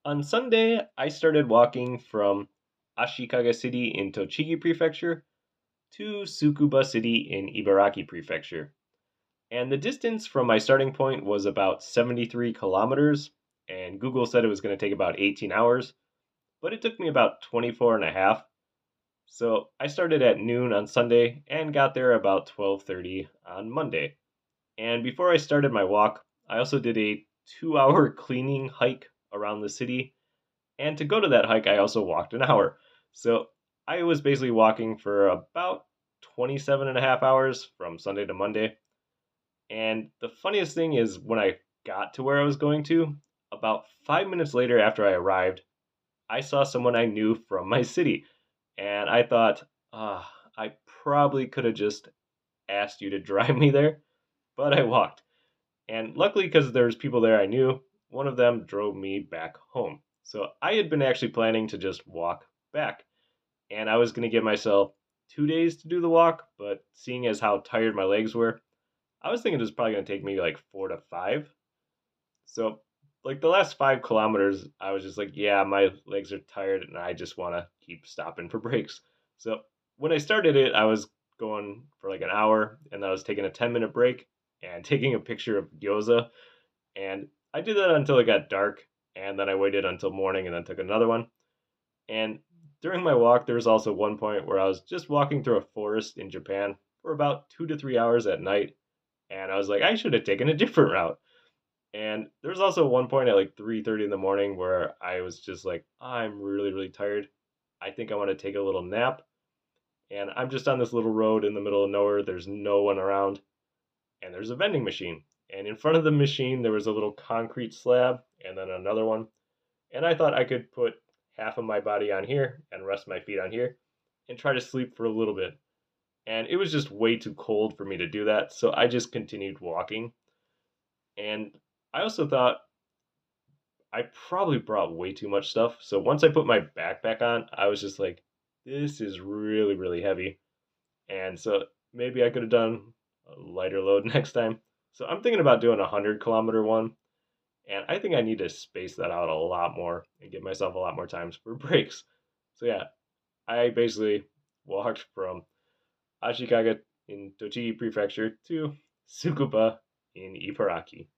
On Sunday, I started walking from Ashikaga City in Tochigi Prefecture to Tsukuba City in Ibaraki Prefecture. And the distance from my starting point was about 73 kilometers, and Google said it was going to take about 18 hours, but it took me about 24 and a half. So I started at noon on Sunday and got there about 12:30 on Monday. And before I started my walk, I also did a 2-hour cleaning hike around the city, and to go to that hike, I also walked an hour. So I was basically walking for about 27 and a half hours from Sunday to Monday. And the funniest thing is when I got to where I was going to, about 5 minutes later after I arrived, I saw someone I knew from my city. And I thought, I probably could have just asked you to drive me there, but I walked. And luckily, because there's people there I knew, one of them drove me back home. So I had been actually planning to just walk back. And I was going to give myself 2 days to do the walk, but seeing as how tired my legs were, I was thinking it was probably going to take me like 4 to 5. So, like the last 5 kilometers, I was just like, yeah, my legs are tired and I just want to keep stopping for breaks. So, when I started it, I was going for like an hour and I was taking a 10-minute break and taking a picture of gyoza. And I did that until it got dark. And then I waited until morning and then took another one. And during my walk, there was also one point where I was just walking through a forest in Japan for about 2 to 3 hours at night. And I was like, I should have taken a different route. And there was also one point at like 3:30 in the morning where I was just like, I'm really, really tired. I think I want to take a little nap. And I'm just on this little road in the middle of nowhere. There's no one around. And there's a vending machine. And in front of the machine, there was a little concrete slab and then another one. And I thought I could put half of my body on here and rest my feet on here and try to sleep for a little bit. And it was just way too cold for me to do that. So I just continued walking. And I also thought I probably brought way too much stuff. So once I put my backpack on, I was just like, this is really, really heavy. And so maybe I could have done a lighter load next time. So I'm thinking about doing a 100-kilometer one. And I think I need to space that out a lot more and give myself a lot more times for breaks. So yeah, I basically walked from Ashikaga in Tochigi Prefecture to Tsukuba in Ibaraki.